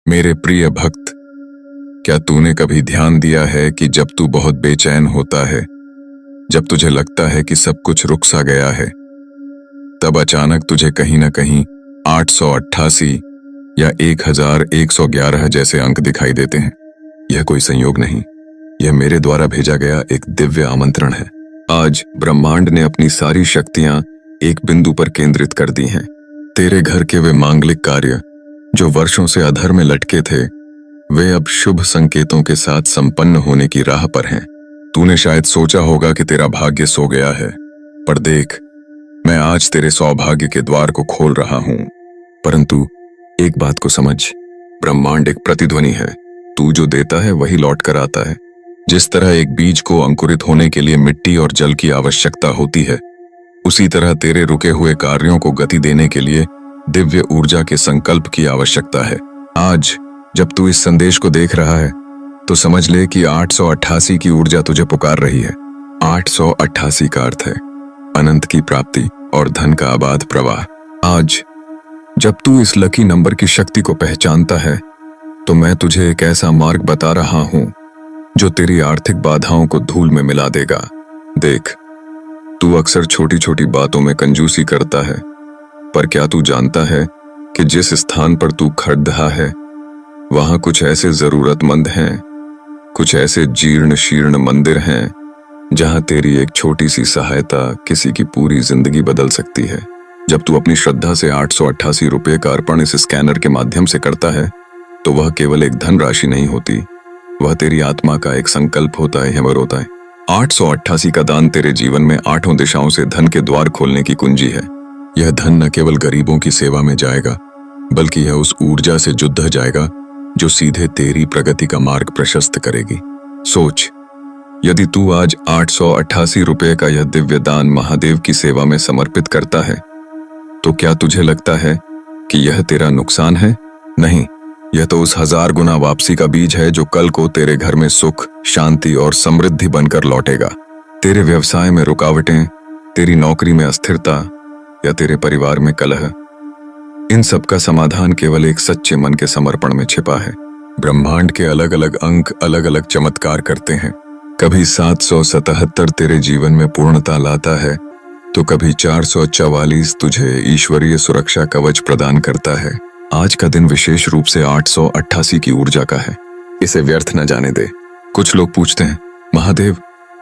मेरे प्रिय भक्त, क्या तूने कभी ध्यान दिया है कि जब तू बहुत बेचैन होता है, जब तुझे लगता है कि सब कुछ रुक सा गया है, तब अचानक तुझे कहीं ना कहीं 888 या 1111 जैसे अंक दिखाई देते हैं। यह कोई संयोग नहीं, यह मेरे द्वारा भेजा गया एक दिव्य आमंत्रण है। आज ब्रह्मांड ने अपनी सारी शक्तियां एक बिंदु पर केंद्रित कर दी हैं। तेरे घर के वे मांगलिक कार्य जो वर्षों से अधर में लटके थे, वे अब शुभ संकेतों के साथ संपन्न होने की राह पर हैं। तूने शायद सोचा होगा कि तेरा भाग्य सो गया है, पर देख, मैं आज तेरे सौभाग्य के द्वार को खोल रहा हूं। परंतु एक बात को समझ, ब्रह्मांड एक प्रतिध्वनि है। तू जो देता है वही लौट कर आता है। जिस तरह एक बीज को अंकुरित होने के लिए मिट्टी और जल की आवश्यकता होती है, उसी तरह तेरे रुके हुए कार्यों को गति देने के लिए दिव्य ऊर्जा के संकल्प की आवश्यकता है। आज जब तू इस संदेश को देख रहा है, तो समझ ले कि 888 की ऊर्जा तुझे पुकार रही है। 888 का अर्थ है अनंत की प्राप्ति और धन का अबाध प्रवाह। आज जब तू इस लकी नंबर की शक्ति को पहचानता है, तो मैं तुझे एक ऐसा मार्ग बता रहा हूं जो तेरी आर्थिक बाधाओं को धूल में मिला देगा। देख, तू अक्सर छोटी छोटी बातों में कंजूसी करता है, पर क्या तू जानता है कि जिस स्थान पर तू खड़ा है, वहां कुछ ऐसे जरूरतमंद हैं, कुछ ऐसे जीर्ण शीर्ण मंदिर हैं, जहां तेरी एक छोटी सी सहायता किसी की पूरी जिंदगी बदल सकती है। जब तू अपनी श्रद्धा से 888 रुपये का अर्पण इस स्कैनर के माध्यम से करता है, तो वह केवल एक धनराशि नहीं होती, वह तेरी आत्मा का एक संकल्प होता है, हमर होता है। 888 का दान तेरे जीवन में 8 दिशाओं से धन के द्वार खोलने की कुंजी है। यह धन न केवल गरीबों की सेवा में जाएगा, बल्कि यह उस ऊर्जा से जुड़ जाएगा जो सीधे तेरी प्रगति का मार्ग प्रशस्त करेगी। सोच, यदि तू आज 888 रुपये का यह दिव्य दान महादेव की सेवा में समर्पित करता है, तो क्या तुझे लगता है कि यह तेरा नुकसान है? नहीं, यह तो उस 1000 गुना वापसी का बीज है जो कल को तेरे घर में सुख, शांति और समृद्धि बनकर लौटेगा। तेरे व्यवसाय में रुकावटें, तेरी नौकरी में अस्थिरता या तेरे परिवार में कलह, इन सब का समाधान केवल एक सच्चे मन के समर्पण में छिपा है। ब्रह्मांड के अलग अलग अंक अलग अलग चमत्कार करते हैं। कभी 777 तेरे जीवन में पूर्णता लाता है, तो कभी 444 तुझे ईश्वरीय सुरक्षा कवच प्रदान करता है। आज का दिन विशेष रूप से 888 की ऊर्जा का है। इसे व्यर्थ न जाने दे। कुछ लोग पूछते हैं, महादेव,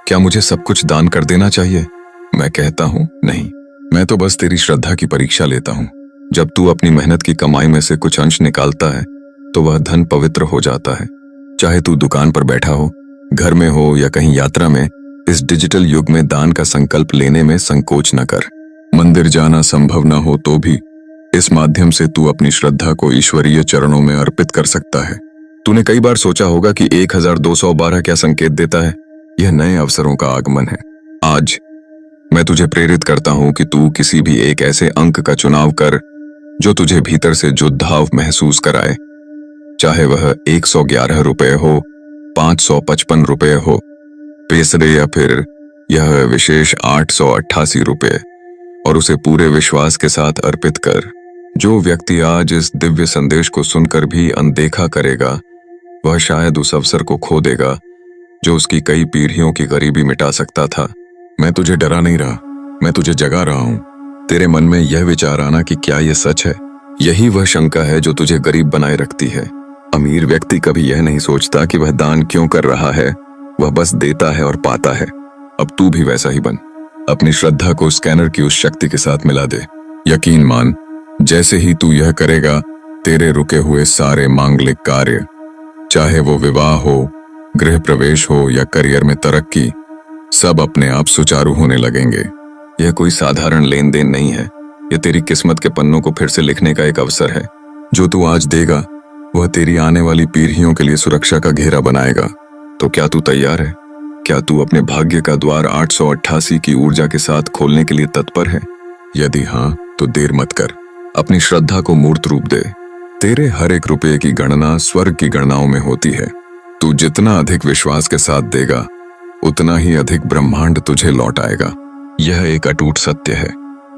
क्या मुझे सब कुछ दान कर देना चाहिए? मैं कहता हूं, नहीं, मैं तो बस तेरी श्रद्धा की परीक्षा लेता हूं। जब तू अपनी मेहनत की कमाई में से कुछ अंश निकालता है, तो वह धन पवित्र हो जाता है। चाहे तू दुकान पर बैठा हो, घर में हो या कहीं यात्रा में, इस डिजिटल युग में दान का संकल्प लेने में संकोच न कर। मंदिर जाना संभव न हो तो भी इस माध्यम से तू अपनी श्रद्धा को ईश्वरीय चरणों में अर्पित कर सकता है। तूने कई बार सोचा होगा कि 1212 क्या संकेत देता है? यह नए अवसरों का आगमन है। आज मैं तुझे प्रेरित करता हूं कि तू किसी भी एक ऐसे अंक का चुनाव कर जो तुझे भीतर से जुद्धाव महसूस कराए। चाहे वह 111 रुपये हो, 555 रुपये हो, पैसे या फिर यह विशेष 888 रुपये, और उसे पूरे विश्वास के साथ अर्पित कर। जो व्यक्ति आज इस दिव्य संदेश को सुनकर भी अनदेखा करेगा, वह शायद उस अवसर को खो देगा जो उसकी कई पीढ़ियों की गरीबी मिटा सकता था। मैं तुझे डरा नहीं रहा, मैं तुझे जगा रहा हूं। तेरे मन में यह विचार आना कि क्या यह सच है, यही वह शंका है जो तुझे गरीब बनाए रखती है। अमीर व्यक्ति कभी यह नहीं सोचता कि वह दान क्यों कर रहा है, वह बस देता है और पाता है। अब तू भी वैसा ही बन। अपनी श्रद्धा को स्कैनर की उस शक्ति के साथ मिला दे। यकीन मान, जैसे ही तू यह करेगा, तेरे रुके हुए सारे मांगलिक कार्य, चाहे वो विवाह हो, गृह प्रवेश हो या करियर में तरक्की, सब अपने आप सुचारू होने लगेंगे। यह कोई साधारण लेन देन नहीं है, यह तेरी किस्मत के पन्नों को फिर से लिखने का एक अवसर है। जो तू आज देगा, वह तेरी आने वाली पीढ़ियों के लिए सुरक्षा का घेरा बनाएगा। तो क्या तू तैयार है? क्या तू अपने भाग्य का द्वार 888 की ऊर्जा के साथ खोलने के लिए तत्पर है? यदि हाँ, तो देर मत कर। अपनी श्रद्धा को मूर्त रूप दे। तेरे हर एक रुपये की गणना स्वर्ग की गणनाओं में होती है। तू जितना अधिक विश्वास के साथ देगा, उतना ही अधिक ब्रह्मांड तुझे लौट आएगा। यह एक अटूट सत्य है।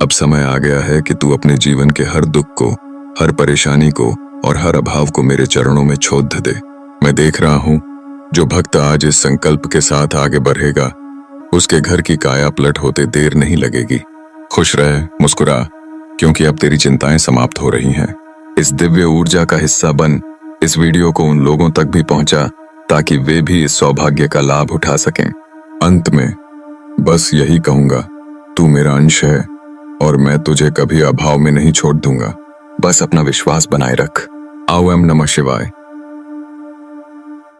अब समय आ गया है कि तू अपने जीवन के हर दुख को, हर परेशानी को और हर अभाव को मेरे चरणों में छोड़ दे। मैं देख रहा हूं, जो भक्त आज इस संकल्प के साथ आगे बढ़ेगा, उसके घर की काया पलट होते देर नहीं लगेगी। खुश रह, मुस्कुरा, क्योंकि अब तेरी चिंताएं समाप्त हो रही हैं। इस दिव्य ऊर्जा का हिस्सा बन। इस वीडियो को उन लोगों तक भी पहुंचा ताकि वे भी इस सौभाग्य का लाभ उठा सकें। अंत में बस यही कहूंगा, तू मेरा अंश है और मैं तुझे कभी अभाव में नहीं छोड़ दूंगा। बस अपना विश्वास बनाए रख। आओ, नमः शिवाय।